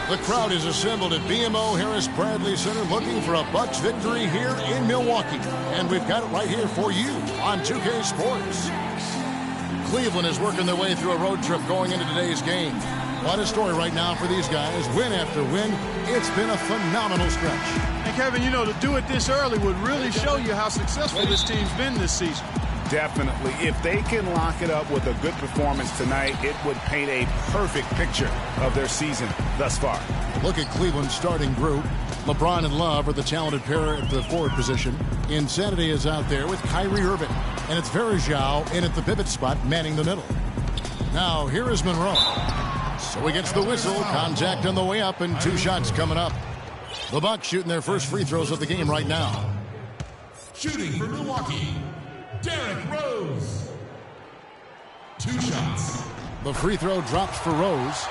The crowd is assembled at BMO Harris Bradley Center looking for a Bucks victory here in Milwaukee. And we've got it right here for you on 2K Sports. Cleveland is working their way through a road trip going into today's game. What a story right now for these guys. Win after win. It's been a phenomenal stretch. And Kevin, you know, to do it this early would really show you how successful this team's been this season. Definitely. If they can lock it up with a good performance tonight, it would paint a perfect picture of their season thus far. Look at Cleveland's starting group. LeBron and Love are the talented pair at the forward position. Insanity is out there with Kyrie Irving. And it's Verjao in at the pivot spot, manning the middle. Now, here is Monroe. So he gets the whistle. Contact on the way up, and 2 shots coming up. The Bucks shooting their first free throws of the game right now. Shooting for Milwaukee, Derrick Rose. 2 shots. The free throw drops for Rose.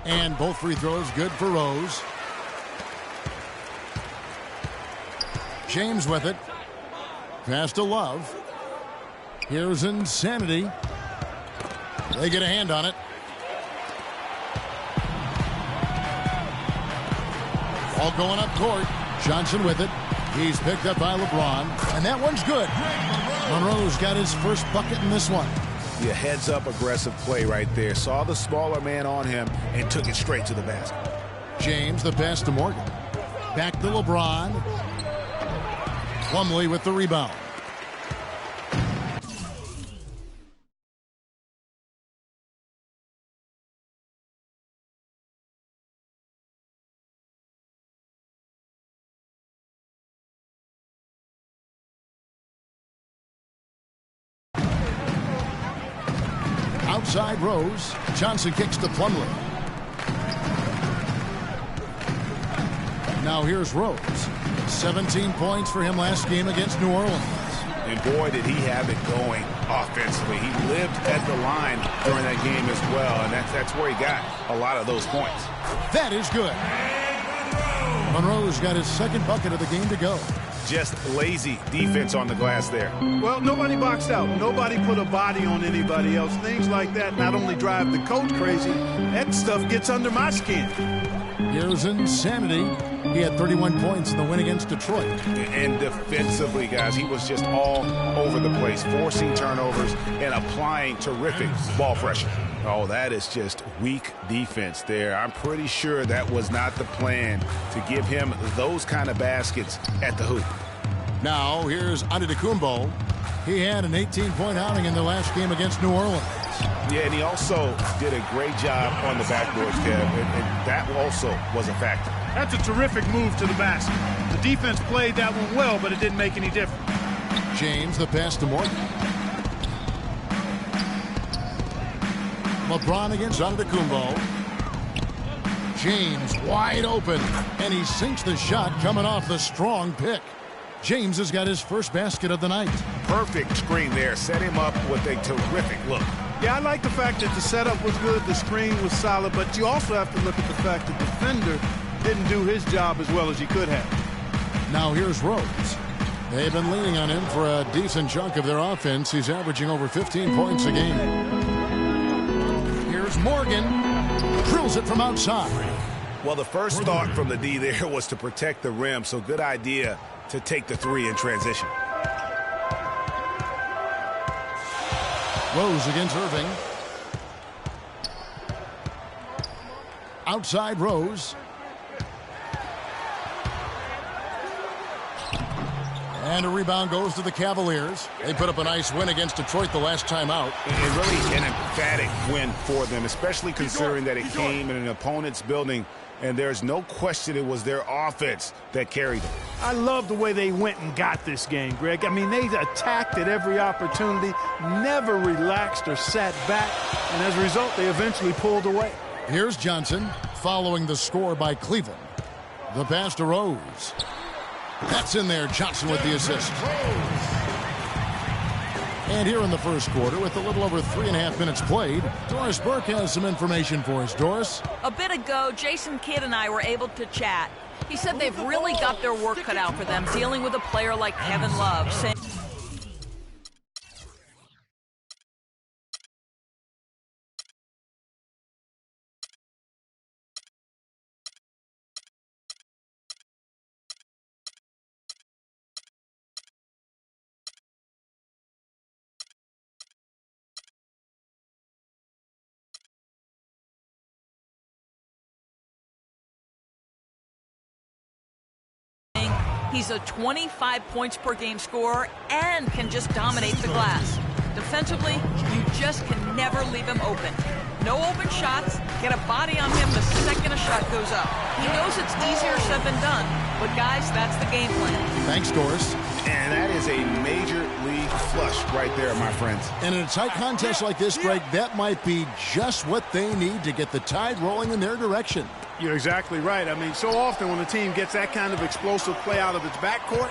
And both free throws good for Rose. James with it. Pass to Love. Here's Insanity. They get a hand on it. All going up court. Johnson with it. He's picked up by LeBron. And that one's good. Monroe's got his first bucket in this one. Yeah, heads-up aggressive play right there. Saw the smaller man on him and took it straight to the basket. James, the pass to Morgan. Back to LeBron. Plumlee with the rebound. Outside Rose. Johnson kicks to Plumlee. Now here's Rose. 17 points for him last game against New Orleans. And boy, did he have it going offensively. He lived at the line during that game as well, and that's where he got a lot of those points. That is good. Monroe's got his second bucket of the game to go. Just lazy defense on the glass there. Well, nobody boxed out. Nobody put a body on anybody else. Things like that not only drive the coach crazy, that stuff gets under my skin. Here's Insanity. He had 31 points in the win against Detroit. And defensively, guys, he was just all over the place, forcing turnovers and applying terrific ball pressure. Oh, that is just weak defense there. I'm pretty sure that was not the plan to give him those kind of baskets at the hoop. Now, here's Antetokounmpo. He had an 18-point outing in the last game against New Orleans. Yeah, and he also did a great job on the backboards, Kev, and that also was a factor. That's a terrific move to the basket. The defense played that one well, but it didn't make any difference. James, the pass to Morgan. LeBron against Antetokounmpo. James wide open, and he sinks the shot coming off the strong pick. James has got his first basket of the night. Perfect screen there. Set him up with a terrific look. Yeah, I like the fact that the setup was good, the screen was solid, but you also have to look at the fact that the defender didn't do his job as well as he could have. Now here's Rose. They've been leaning on him for a decent chunk of their offense. He's averaging over 15 points a game. Here's Morgan. Drills it from outside. Well, the first thought from the D there was to protect the rim, so good idea to take the three in transition. Rose against Irving. Outside Rose. And a rebound goes to the Cavaliers. They put up a nice win against Detroit the last time out. And really an emphatic win for them, especially considering that it came in an opponent's building. And there's no question it was their offense that carried them. I love the way they went and got this game, Greg. I mean, they attacked at every opportunity, never relaxed or sat back, and as a result, they eventually pulled away. Here's Johnson following the score by Cleveland. The pass to Rose. That's in there. Johnson with the assist. And here in the first quarter, with a little over 3.5 minutes played, Doris Burke has some information for us. Doris? A bit ago, Jason Kidd and I were able to chat. He said they've really got their work cut out for them dealing with a player like Kevin Love. He's a 25 points per game scorer and can just dominate the glass. Defensively, you just can never leave him open. No open shots. Get a body on him the second a shot goes up. He knows it's easier said than done, but guys, that's the game plan. Thanks, Doris. And that is a major league flush right there, my friends. And in a tight contest like this, Greg, that might be just what they need to get the tide rolling in their direction. You're exactly right. I mean, so often when a team gets that kind of explosive play out of its backcourt,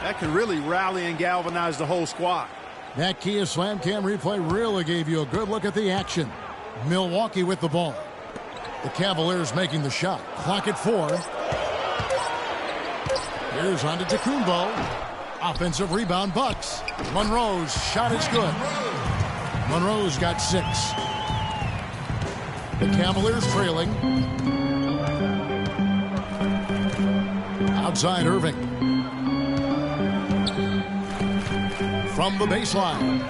that can really rally and galvanize the whole squad. That Kia Slam Cam replay really gave you a good look at the action. Milwaukee with the ball. The Cavaliers making the shot. Clock at 4. Here's on to Tacumbo. Offensive rebound, Bucks. Monroe's shot is good. Monroe's got 6. The Cavaliers trailing. Outside Irving. From the baseline.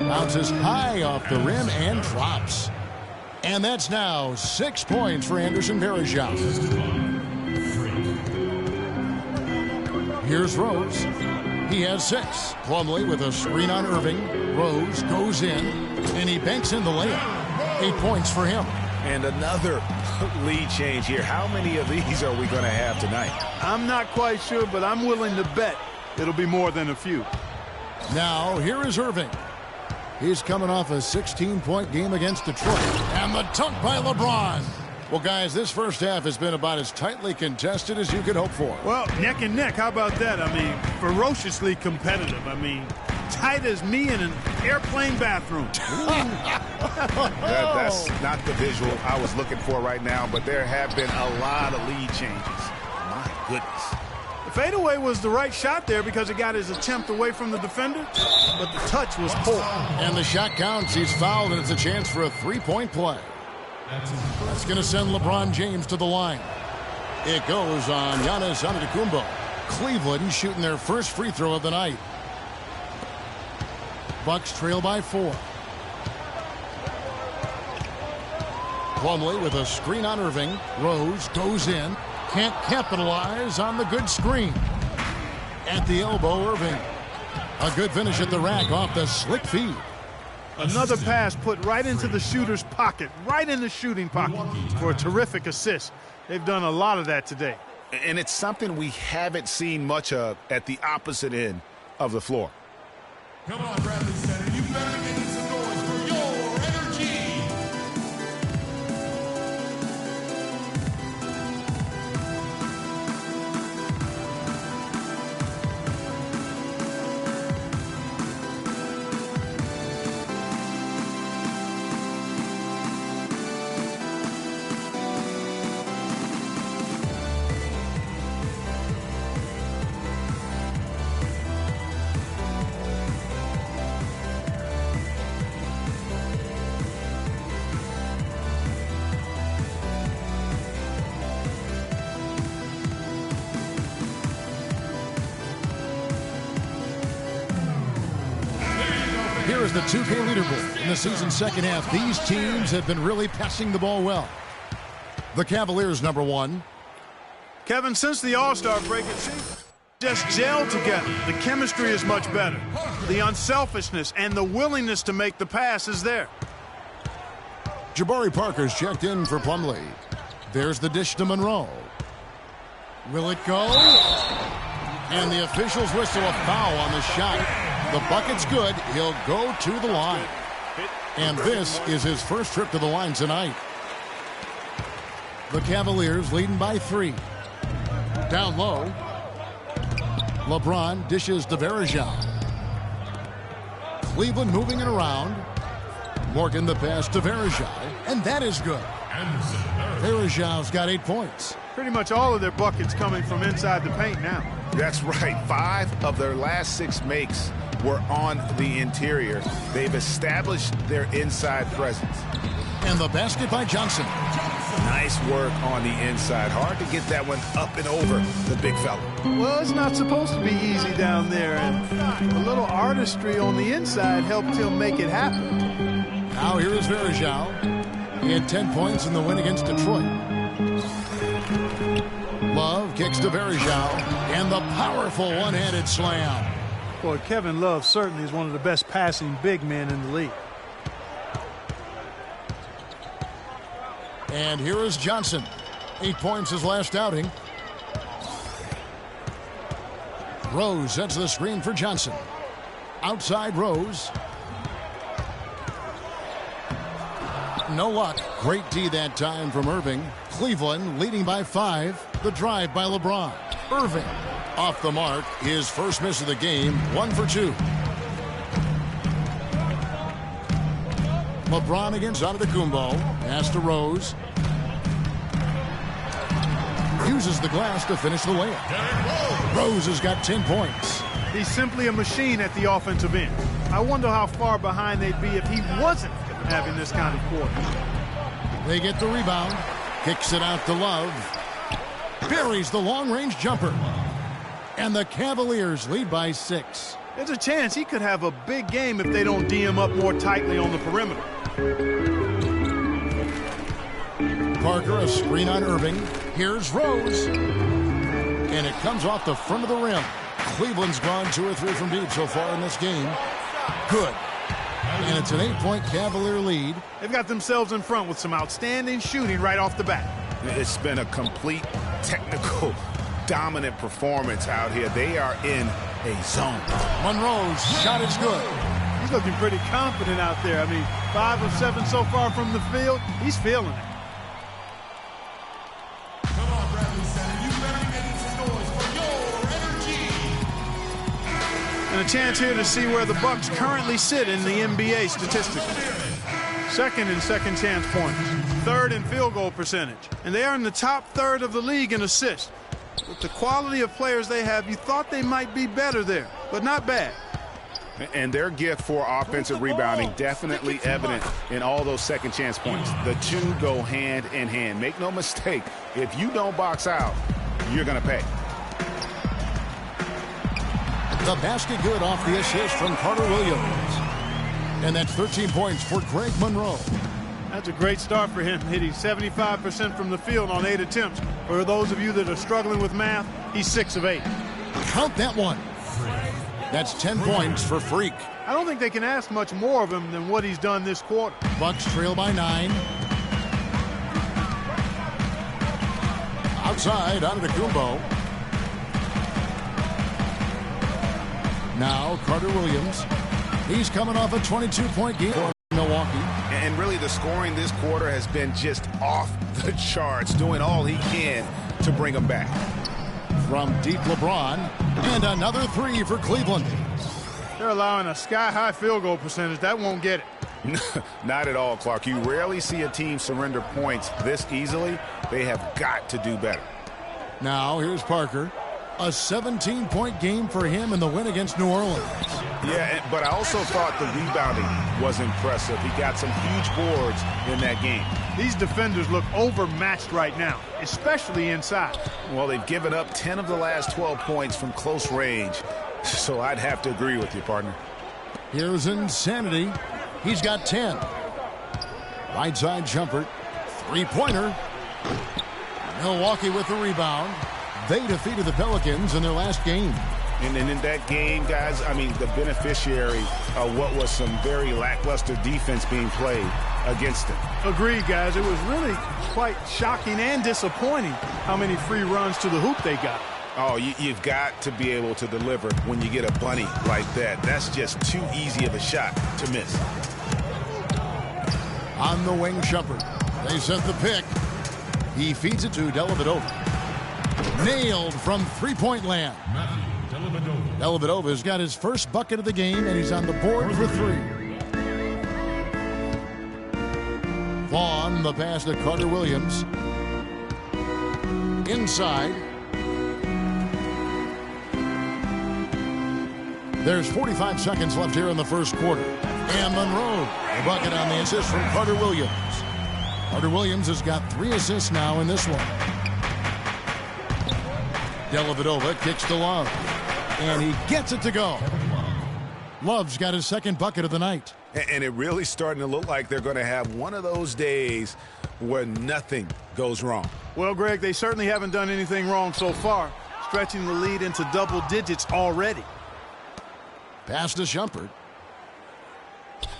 Bounces high off the rim and drops. And that's now 6 points for Anderson Varejao. Here's Rose. He has 6. Plumlee with a screen on Irving. Rose goes in, and he banks in the layup. 8 points for him. And another lead change here. How many of these are we going to have tonight? I'm not quite sure, but I'm willing to bet it'll be more than a few. Now, here is Irving. He's coming off a 16-point game against Detroit. And the dunk by LeBron. Well, guys, this first half has been about as tightly contested as you could hope for. Well, neck and neck. How about that? I mean, ferociously competitive. I mean, tight as me in an airplane bathroom. That's not the visual I was looking for right now, but there have been a lot of lead changes. My goodness. The fadeaway was the right shot there because it got his attempt away from the defender, but the touch was poor. And the shot counts. He's fouled, and it's a chance for a 3-point play. That's going to send LeBron James to the line. It goes on Giannis Antetokounmpo. Cleveland shooting their first free throw of the night. Bucks trail by 4. Plumlee with a screen on Irving. Rose goes in. Can't capitalize on the good screen. At the elbow, Irving. A good finish at the rack off the slick feed. Another pass put right into the shooter's pocket, right in the shooting pocket for a terrific assist. They've done a lot of that today. And it's something we haven't seen much of at the opposite end of the floor. Come on, Bradley Center. You better get in some noise for your energy. Here is the 2K leaderboard. In the season's second half, these teams have been really passing the ball well. The Cavaliers, number 1. Kevin, since the All-Star break, it seems just gelled together. The chemistry is much better. The unselfishness and the willingness to make the pass is there. Jabari Parker's checked in for Plumlee. There's the dish to Monroe. Will it go? And the officials whistle a foul on the shot. The bucket's good. He'll go to the line. And this is his first trip to the line tonight. The Cavaliers leading by 3. Down low. LeBron dishes to Varejao. Cleveland moving it around. Morgan the pass to Varejao. And that is good. Varejao's got 8 points. Pretty much all of their buckets coming from inside the paint now. That's right. 5 of their last 6 makes were on the interior. They've established their inside presence. And the basket by Johnson. Nice work on the inside. Hard to get that one up and over the big fella. Well, it's not supposed to be easy down there, and a little artistry on the inside helped him make it happen. Now here is Varejao. He had 10 points in the win against Detroit. Love kicks to Verjao, and the powerful one-handed slam. Boy, Kevin Love certainly is one of the best passing big men in the league. And here is Johnson. 8 points his last outing. Rose sets the screen for Johnson. Outside Rose. No luck. Great D that time from Irving. Cleveland leading by 5. The drive by LeBron. Irving off the mark. His first miss of the game. 1 for 2. LeBron against Antetokounmpo. Pass to Rose. Uses the glass to finish the layup. Rose has got 10 points. He's simply a machine at the offensive end. I wonder how far behind they'd be if he wasn't having this kind of quarter. They get the rebound. Kicks it out to Love. Buries the long-range jumper. And the Cavaliers lead by 6. There's a chance he could have a big game if they don't D him up more tightly on the perimeter. Parker, a screen on Irving. Here's Rose. And it comes off the front of the rim. Cleveland's gone 2 or 3 from deep so far in this game. Good. And it's an 8-point Cavalier lead. They've got themselves in front with some outstanding shooting right off the bat. It's been a complete technical dominant performance out here. They are in a zone. Monroe's shot is good. He's looking pretty confident out there. I mean, 5 of 7 so far from the field. He's feeling it. And a chance here to see where the Bucks currently sit in the NBA statistically. Second in second chance points. Third in field goal percentage. And they are in the top third of the league in assists. With the quality of players they have, you thought they might be better there, but not bad. And their gift for offensive rebounding definitely evident in all those second chance points. The two go hand in hand. Make no mistake, if you don't box out, you're going to pay. The basket good off the assist from Carter Williams. And that's 13 points for Greg Monroe. That's a great start for him, hitting 75% from the field on 8 attempts. For those of you that are struggling with math, he's 6 of 8. Count that one. That's 10 points for Freak. I don't think they can ask much more of him than what he's done this quarter. Bucks trail by 9. Outside, Antetokounmpo. Now Carter Williams. He's coming off a 22-point game for Milwaukee. And really the scoring this quarter has been just off the charts, doing all he can to bring them back. From deep, LeBron, and another 3 for Cleveland. They're allowing a sky-high field goal percentage. That won't get it. Not at all, Clark. You rarely see a team surrender points this easily. They have got to do better. Now here's Parker. A 17-point game for him in the win against New Orleans. Yeah, but I also thought the rebounding was impressive. He got some huge boards in that game. These defenders look overmatched right now, especially inside. Well, they've given up 10 of the last 12 points from close range, so I'd have to agree with you, partner. Here's Insanity. He's got 10. Right side jumper. 3-pointer. Milwaukee with the rebound. They defeated the Pelicans in their last game. And in that game, guys, I mean, the beneficiary of what was some very lackluster defense being played against them. Agreed, guys. It was really quite shocking and disappointing how many free runs to the hoop they got. Oh, you've got to be able to deliver when you get a bunny like that. That's just too easy of a shot to miss. On the wing, Shumpert. They set the pick. He feeds it to Dellavedova. Nailed from three-point land. Dellavedova's got his first bucket of the game, and he's on the board for 3. Vaughn, the pass to Carter Williams. Inside. There's 45 seconds left here in the first quarter. And Monroe, the bucket on the assist from Carter Williams. Carter Williams has got 3 assists now in this one. Dellavedova kicks to Love. And he gets it to go. Love's got his second bucket of the night. And it really starting to look like they're going to have one of those days where nothing goes wrong. Well, Greg, they certainly haven't done anything wrong so far, stretching the lead into double digits already. Pass to Shumpert.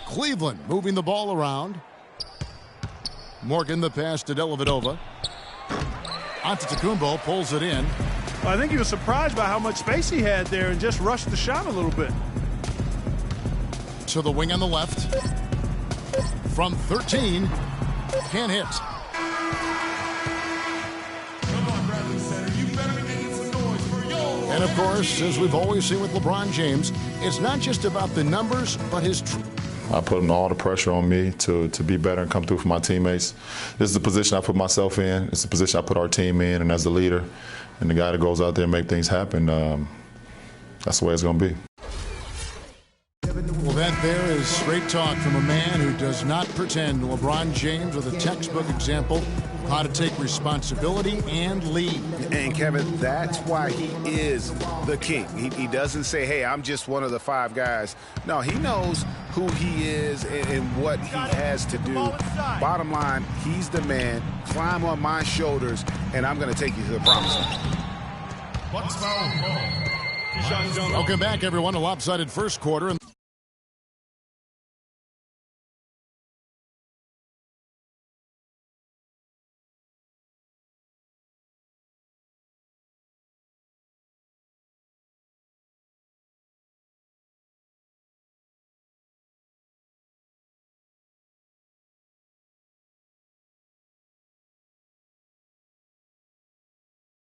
Cleveland moving the ball around. Morgan the pass to Dellavedova. Antetokounmpo pulls it in. I think he was surprised by how much space he had there and just rushed the shot a little bit. To the wing on the left. From 13. Can't hit. Come on, Bradley Center. You better be making some noise for yours. And of course, as we've always seen with LeBron James, it's not just about the numbers, but his I put all the pressure on me to be better and come through for my teammates. This is the position I put myself in. It's the position I put our team in. And as the leader and the guy that goes out there and make things happen, that's the way it's going to be. Well, that there is straight talk from a man who does not pretend. LeBron James with a textbook example of how to take responsibility and lead. And, Kevin, that's why he is the king. He doesn't say, hey, I'm just one of the 5 guys. No, he knows who he is and what he has to do. Bottom line, he's the man. Climb on my shoulders, and I'm going to take you to the promised land. Welcome back, everyone. A lopsided first quarter.